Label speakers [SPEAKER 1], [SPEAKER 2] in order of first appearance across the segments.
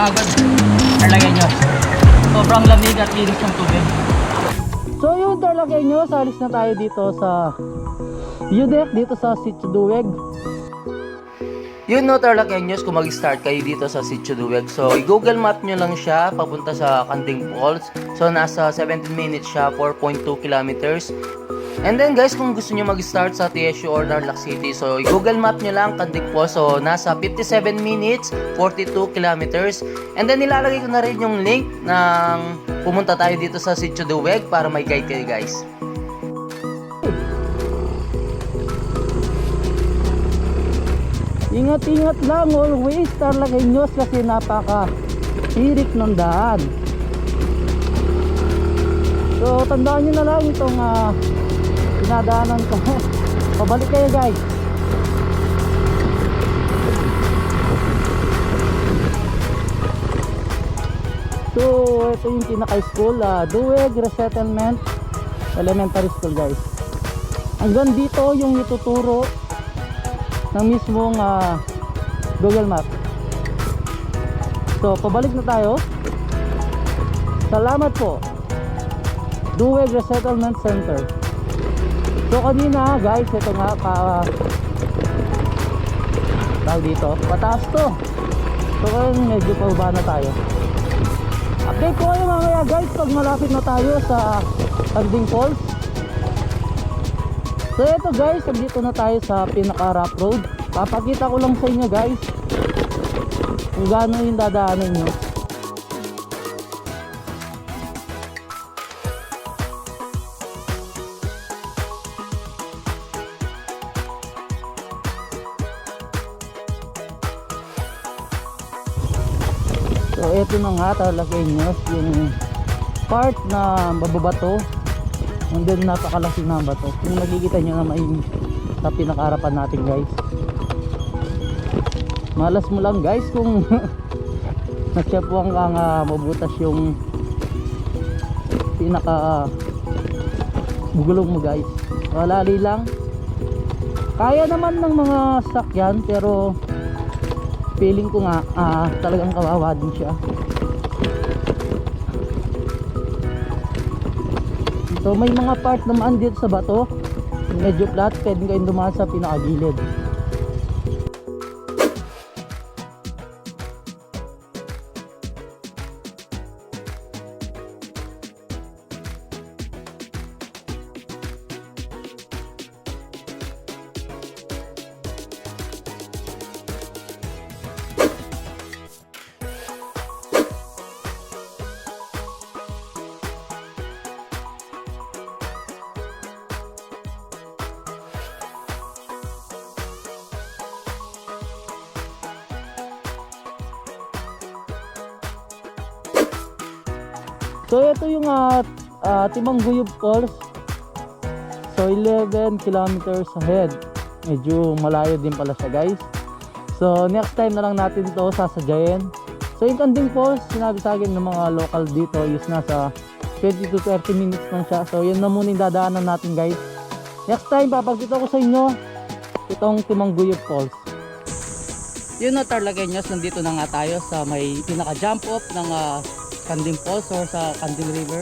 [SPEAKER 1] Bago, Tarlaqueños. Sobrang lamig at linis ng tubig.
[SPEAKER 2] So yun, Tarlaqueños, alis na tayo dito sa view deck dito sa Sitio Dueg.
[SPEAKER 3] Yun no, Tarlaqueños, kung mag-start kayo dito sa Sitio Dueg, so i-google map nyo lang siya papunta sa Canding Falls. So nasa 17 minutes siya, 4.2 kilometers. And then guys, kung gusto nyo mag-start sa 𝗚𝗎𝗓 or Tarlac City, so i-google map nyo lang Canding Falls. So nasa 57 minutes, 42 kilometers. And then nilalagay ko na rin yung link ng pumunta tayo dito sa Sitio Dueg para may guide kayo guys.
[SPEAKER 2] Ingat-ingat lang always, Tarlaqueños, kasi napaka-hirik ng daan. So tandaan nyo na lang itong pinadaanan ko. Pabalik kayo guys. So ito yung pinaka-school, Dueg Resettlement Elementary School guys. Hanggang dito yung ituturo ng mismong Google Map. So pabalik na tayo. Salamat po, Dueg Resettlement Center. So kanina guys, ito nga tawag dito, pataas to. So medyo pababa na tayo. Update ko kayo mamaya guys pag malapit na tayo sa Canding Falls. So ito guys, dito na tayo sa pinaka-rough road. Papakita ko lang sa inyo guys kung gaano yung dadaanan nyo. So ito na nga, Tarlaqueños, yung part na bababato. And then napakalaki na ba to. Kung nakikita nyo naman yung sa pinakaharapan natin guys. Malas mo lang guys kung nasyapuan kang mabutas yung pinaka bugulong mo guys. Malali lang. Kaya naman ng mga sakyan, pero feeling ko nga talagang kawawa din siya. So may mga part naman dito sa bato, medyo flat, pwede kayong dumaan sa pinakagilid. So ito yung 𝗚𝗢𝗡𝗏𝗏 Falls. So 11 kilometers ahead. Medyo malayo din pala siya guys. So next time na lang natin to sasadyain. So yung Canding Falls, sinabi sa akin ng mga local dito is nasa 20 to 30 minutes lang siya. So yun na muna yung dadaanan natin guys. Next time papakita ko sa inyo itong 𝗚𝗢𝗏𝗏 Falls.
[SPEAKER 1] Yun na, Tarlaqueños, nandito na nga tayo sa may pinaka-jump off ng Canding Falls or sa Canding River.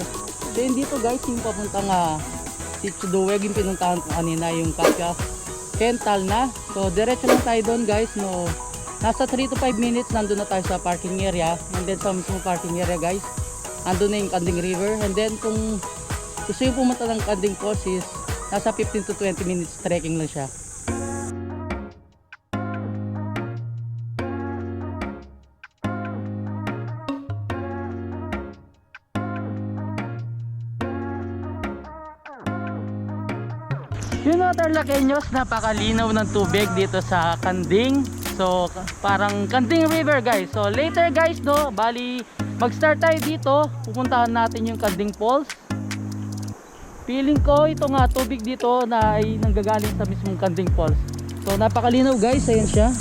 [SPEAKER 1] Then dito guys, yung papuntang Sitio Dueg, yung pinuntahan ko kanina, yung 𝗚𝗢𝗡𝗏𝗏 na. So diretso lang tayo doon guys, no. Nasa 3 to 5 minutes nandun na tayo sa parking area. And then sa mismong parking area guys, andun na yung Canding River. And then kung gusto yung pumunta ng Canding Falls is nasa 15 to 20 minutes trekking lang siya.
[SPEAKER 2] Yun na, Tarlaqueños, napakalinaw ng tubig dito sa Canding. So parang Canding River guys. So later guys, no, bali mag-start tayo dito, pupuntahan natin yung Canding Falls. Feeling ko ito nga tubig dito na ay nanggagaling sa mismong Canding Falls. So napakalinaw guys, ayan siya.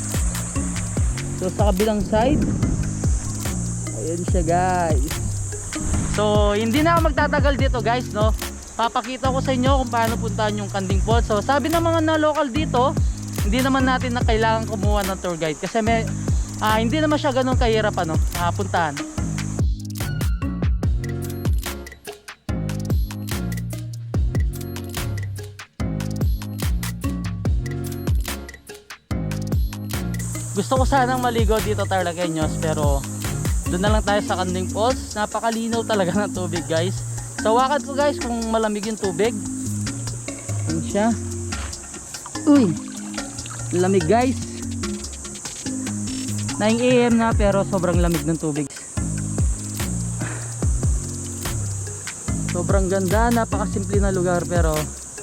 [SPEAKER 2] So sa kabilang side, ayan siya guys. So hindi na ako magtatagal dito guys, no. Papakita ko sa inyo kung paano puntahan yung Canding Falls. So sabi ng mga na local dito, hindi naman natin na kailangan kumuha ng tour guide kasi Hindi naman siya ganun kahirap puntahan. Gusto ko sanang maligo dito Tarlaqueños, pero doon na lang tayo sa Canding Falls. Napakalinaw talaga ng tubig guys. Tawakan ko guys kung malamig yung tubig. Yan siya. Uy, lamig guys. 9 AM na pero sobrang lamig ng tubig. Sobrang ganda, napakasimple na lugar pero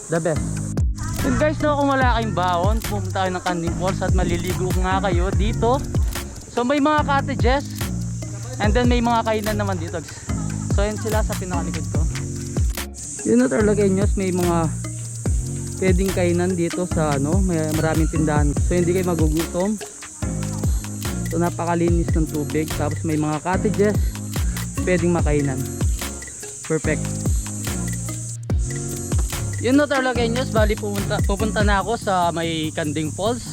[SPEAKER 2] the best. Yun guys, no, kung wala kayong baon, pumunta kayo ng Canding Falls at maliligo nga kayo dito. So may mga cottages and then may mga kainan naman dito. So yun sila sa pinakalikod ko. Yun na Tarlaqueños, may mga pwedeng kainan dito sa may maraming tindahan. So hindi kayo magugutom. So napakalinis ng tubig. Tapos may mga cottages, pwedeng makainan. Perfect. Yun na Tarlaqueños, bali pupunta na ako sa may Canding Falls.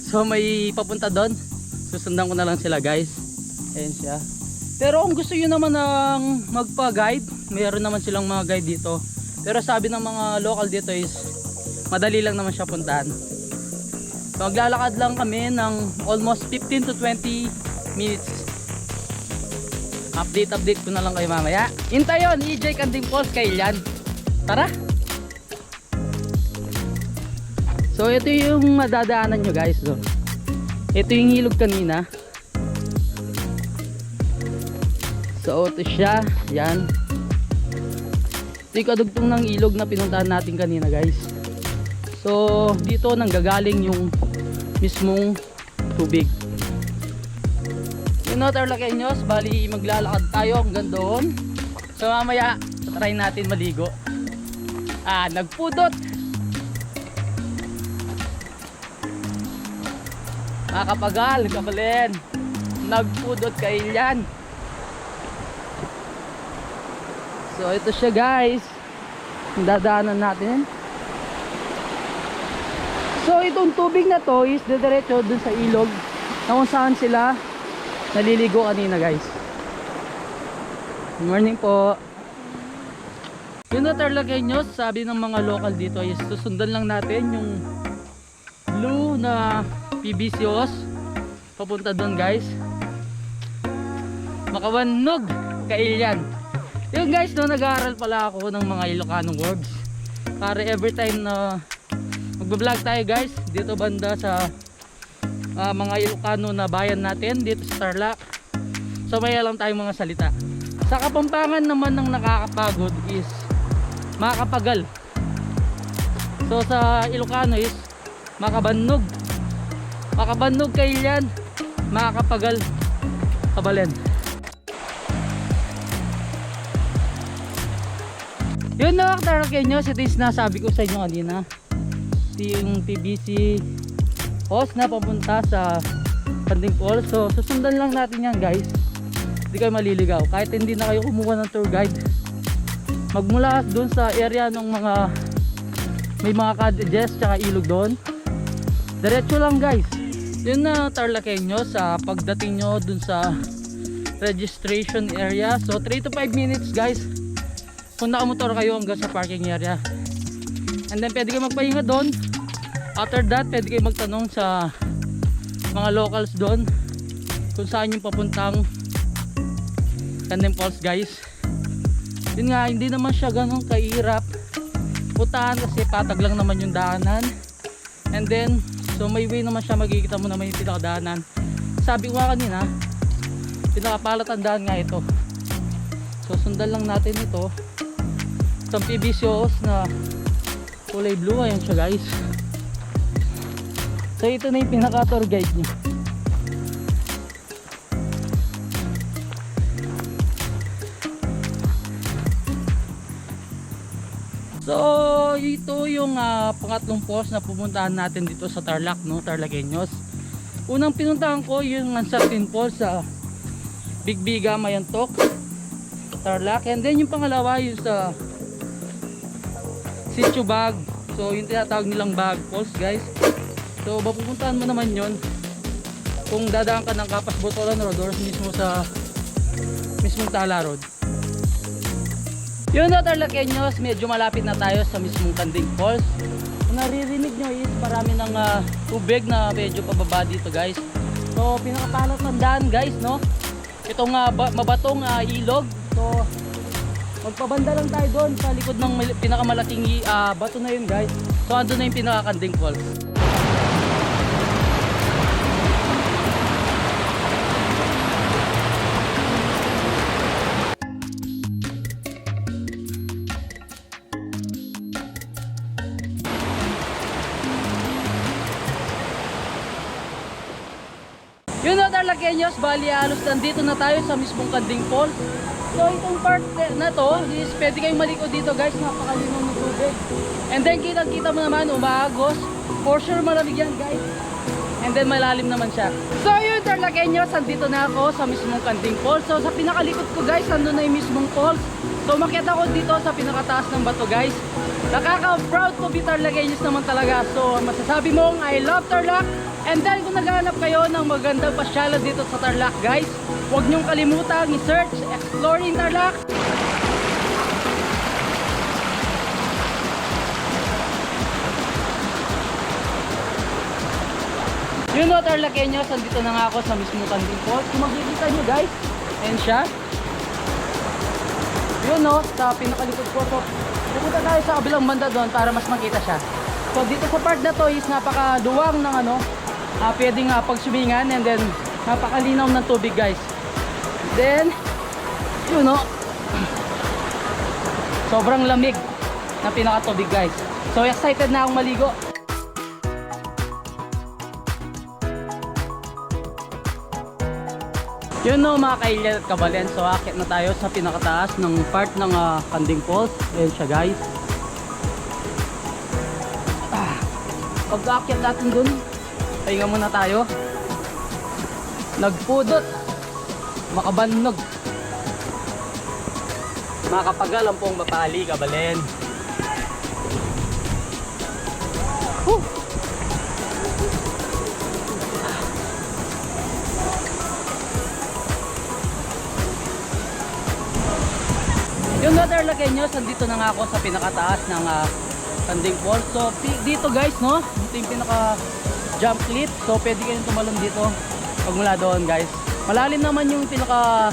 [SPEAKER 2] So may papunta doon. Susundan ko na lang sila guys. Ayan siya. Pero kung gusto nyo naman ng magpa-guide, mayroon naman silang mga guide dito. Pero sabi ng mga local dito is madali lang naman siya puntahan. So maglalakad lang kami ng almost 15 to 20 minutes. Update ko na lang kayo mamaya. Hintay yun, 𝗀𝗎𝗋𝗃 Canding Falls kailan. Tara! So ito yung madadaanan nyo guys. So, ito yung ilog kanina. So ito siya. Yan. Ito yung kadugtong ng ilog na pinuntahan natin kanina guys. So dito nanggagaling yung mismong tubig. Yun na Tarlaqueños, bali maglalakad tayo hanggang doon. So mamaya try natin maligo. Nagpudot. Makapagal, kabalin. Nagpudot kailan. So ito siya guys. Dadaanan natin. So itong tubig na to is diretso dun sa ilog na kung saan sila naliligo kanina guys. Good morning po. Yun na Tarlaqueños, sabi ng mga local dito is susundan lang natin yung blue na PVC hose papunta doon guys. Makawanog kailan. Yun guys, nag-aaral pala ako ng mga Ilocano words para every time na magbablog tayo guys dito banda sa mga Ilocano na bayan natin dito sa Tarlac. So may alam tayong mga salita. Sa Kapampangan naman ng nakakapagod is makapagal. So sa Ilocano is makabannog. Makabannog kailan, makakapagal kabalen. Yun na Tarlaqueños, ito yung sinasabi ko sa inyo kanina. Ito yung PVC hose na papunta sa Canding Falls. So susundan lang natin yan guys. Hindi kayo maliligaw. Kahit hindi na kayo kumuha ng tour guide, magmula doon sa area ng mga may mga cottages tsaka ilog doon, diretso lang guys. Yun na Tarlaqueños, sa pagdating nyo dun sa registration area. So 3 to 5 minutes guys kung nakamotor kayo hanggang sa parking area. And then pwede kayo magpahinga doon. After that pwede kayo magtanong sa mga locals doon kung saan yung papuntang Canding Falls guys. Yun nga, hindi naman siya ganun kahirap puntahan kasi patag lang naman yung daanan. And then so may way naman siya, magkikita mo naman yung pinakadaanan. Sabi ko nga kanina, pinakapalatandaan nga ito. So sundan lang natin ito. Itong PVC hose na kulay blue, ayan siya guys. So ito na yung pinaka tour guide niya. So ito yung pangatlong falls na pupuntahan natin dito sa Tarlac, Tarlaqueños. Unang pinuntahan ko yung San Clemente Falls sa 𝗵𝗏𝗃𝗃 Tarlac. And then yung pangalawa yung sa Sitio Bago. So yung tinatawag nilang Bago Falls guys. So mapupuntahan mo naman yon kung dadaan ka ng Kapas Botolan Road or mismo sa mismong Tala Road. Yun o Tarlaqueños, medyo malapit na tayo sa mismong Canding Falls. Kung naririnig nyo is marami ng tubig na medyo pababa dito guys. So pinakapalas ng daan guys, no? Itong mabatong ilog. So magpabanda lang tayo doon sa likod ng pinakamalaking bato na yun guys. So andun na yung pinaka Canding Falls. Yun o Tarlaqueños, bali halos nandito na tayo sa mismong Canding Falls. So itong part na to is pwede kayong malikod dito guys, napakalinaw ng tubig. And then kita mo naman umaagos, for sure malamig yan guys. And then malalim naman siya. So yun Tarlaqueños, nandito na ako sa mismong Canding Falls. So sa pinakalikod ko guys, nandun na yung mismong falls. So makita ko dito sa pinakataas ng bato guys. Nakaka-proud to be Tarlaqueños naman talaga. So masasabi mong I love Tarlac. And then kung naghahanap kayo ng magandang pasyalan dito sa Tarlac guys, huwag niyong kalimutang i-search Exploring Tarlac. Yun o Tarlaqueños, nandito na nga ako sa mismong Canding Falls. Kung makikita nyo guys, ayan siya. Yun o, sa pinakalikod ko. So pupunta tayo sa kabilang banda doon para mas makita siya. So dito sa part na to is napakaduwang ng pwedeng pag-swimmingan, and then napakalinaw ng tubig guys. Then yun o, sobrang lamig na pinakatubig guys. So excited na akong maligo. Yun o mga 𝗀𝗏𝗃𝗏 at 𝗃𝗏𝗏𝗏. So akit na tayo sa pinakataas ng part ng Canding Falls. Ayan siya guys. Pagka-akyat natin dun, pahinga muna tayo. Nagpudot, makabannog, makapagal ang pong mapali kabalen. Yung Tarlaqueños, nandito na nga ako sa pinakataas ng Canding Falls. So dito guys, no, ito yung pinaka jump cliff. So pwede kayong tumalon dito pag mula doon guys. Malalim naman yung pinaka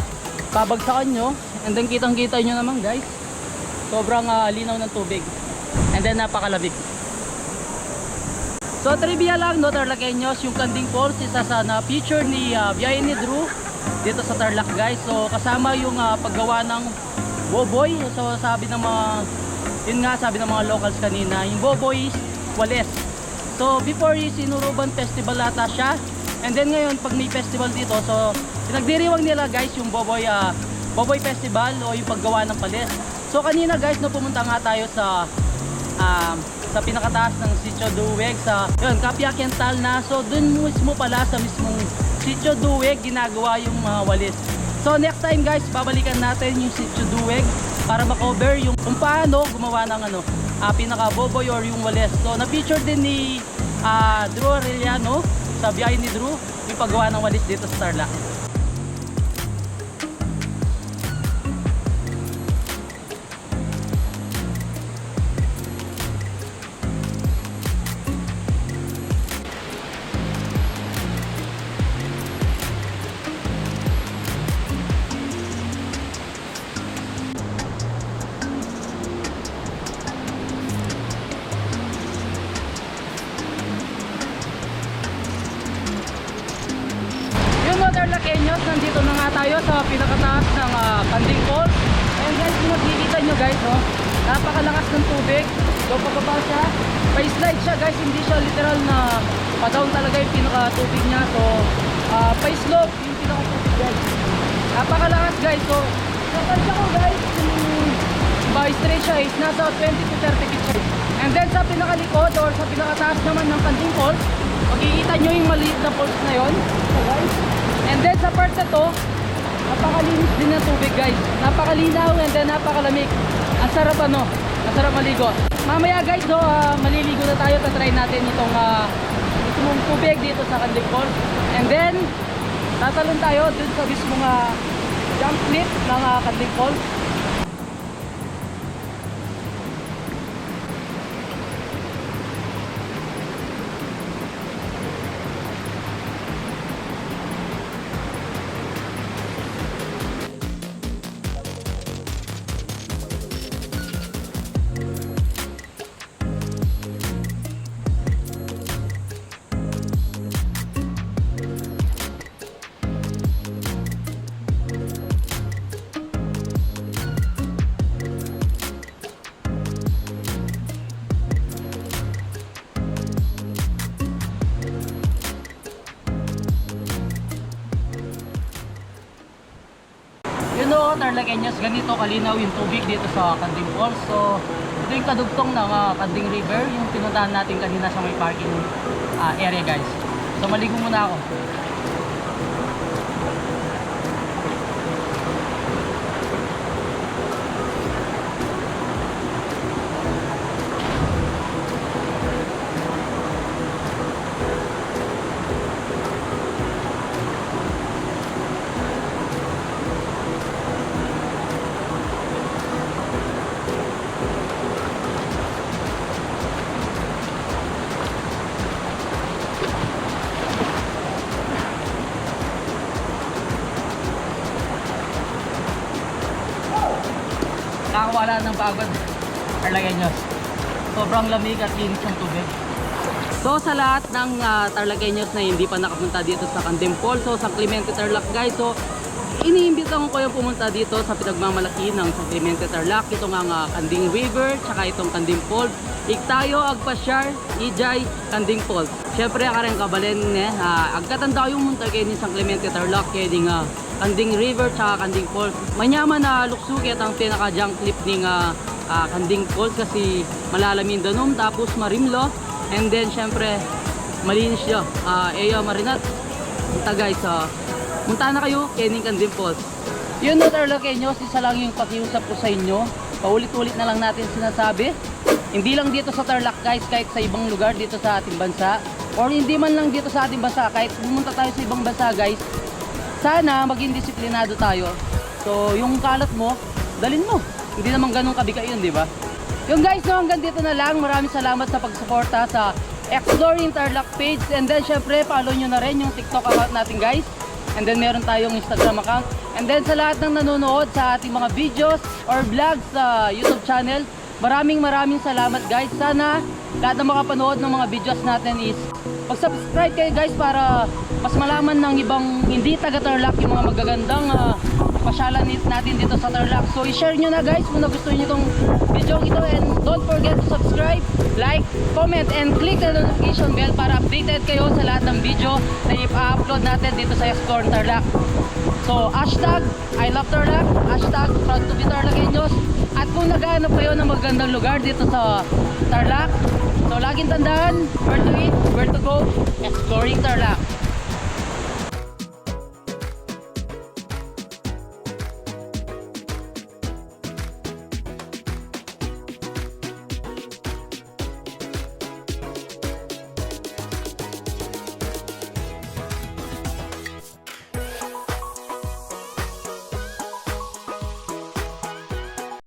[SPEAKER 2] babagsakan nyo. And then kitang kita nyo naman guys, sobrang linaw ng tubig. And then napakalamig. So trivia lang no Tarlaqueños, yung Canding Falls isa sa na-feature ni 𝗃𝗏𝗏𝗏 dito sa Tarlac guys. So kasama yung paggawa ng boboy. So sabi ng mga, yun nga sabi ng mga locals kanina, yung boboy is wales. So before is sinuruban festival ata siya. And then ngayon pag may festival dito, so pinagdiriwang nila guys yung boboy festival o yung paggawa ng palis. So kanina guys no, pumunta nga tayo sa pinakataas ng Sitio Dueg sa yun, 𝗃𝗏𝗃𝗏𝗃 na. So dun mismo pala sa mismong Sitio Dueg ginagawa yung walis. So next time guys, babalikan natin yung Sitio Dueg para ma-cover yung kung paano gumawa ng pinaka-boboy or yung wales. So na-feature din ni 𝗃𝗏𝗏𝗏 sa biyahe ni Drew yung paggawa ng walis dito sa Tarlac. Tarlaqueños, nandito na nga tayo sa pinakataas ng Canding Falls. And guys, kung makikita nyo guys, no, napakalakas ng tubig. So pagkabal siya, pa-slide siya guys, hindi siya literal na pa-down talaga yung pinaka-tubig niya. So pa-slope yung pinaka-tubig guys. Napakalakas guys. So natansya ko guys, yung straight siya is nasa 20 to 30 feet siya. And then sa pinakalikod or sa pinakataas naman ng Canding Falls, makikita nyo yung maliit na falls na yun. So guys, and then sa part na to, napakalinis din ng tubig guys. Napakalinaw and then napakalamig. Ang sarap ang sarap maligo. Mamaya guys, maliligo na tayo. Tatry natin itong mismong tubig dito sa Canding Falls. And then tatalon tayo dun sa mismong jump cliff ng Canding Falls. You know, Tarlaqueños, ganito kalinaw yung tubig dito sa Canding Falls. So, ito yung kadugtong ng Canding River, yung pinuntahan natin kanina sa may parking area, guys. So, maligo muna ako. Nakakawala ng pagod, Tarlaqueños. Sobrang lamig at linis ng tubig. So sa lahat ng Tarlaqueños na hindi pa nakapunta dito sa Canding Falls, so San Clemente, Tarlac, guys, so iniimbitahan ko yung pumunta dito sa pinagmamalaki ng San Clemente, Tarlac. Ito nga Canding River, tsaka itong Canding Falls. 𝗙𝗢𝗃𝗡𝗅𝗏𝗃 Canding Falls. Siyempre kareng kabalen agkatanda yung munta kay ni San Clemente, Tarlac, kay ding Canding River tsaka Canding Falls. Manyaman na 𝗚𝗥𝗢𝗃𝗡 ang pinaka-junk clip ng Canding Falls kasi malalamin danom tapos marimlo, and then syempre malinis siya. Marinat. Punta guys, punta na kayo kay ning Canding Falls. Yun no, Tarlaqueños, isa lang yung pakiusap ko sa inyo. Paulit-ulit na lang natin sinasabi. Hindi lang dito sa Tarlac, guys, kahit sa ibang lugar dito sa ating bansa, or hindi man lang dito sa ating bansa, kahit pumunta tayo sa ibang bansa, guys, sana maging disiplinado tayo. So yung kalat mo, dalin mo. Hindi naman ganun kabika yun, di ba? Yung guys, no, hanggang dito na lang. Maraming salamat sa pagsuporta sa Exploring Tarlac page, and then syempre follow nyo na rin yung TikTok account natin, guys. And then meron tayong Instagram account. And then sa lahat ng nanonood sa ating mga videos or vlogs sa YouTube channel, maraming salamat, guys. Sana lahat ng makapanood ng mga videos natin is mag-subscribe kayo, guys, para mas malaman ng ibang hindi taga Tarlac yung mga magagandang pasyalan natin dito sa Tarlac. So i-share nyo na, guys, kung nagustuhan nyo itong video ito, and don't forget to subscribe, like, comment, and click the notification bell para updated kayo sa lahat ng video na i-upload natin dito sa Exploring Tarlac. So hashtag I love Tarlac, hashtag proud to be Tarlaqueños. At kung naghahanap kayo ng magandang lugar dito sa Tarlac, so laging tandaan, where to eat, where to go, Exploring Tarlac.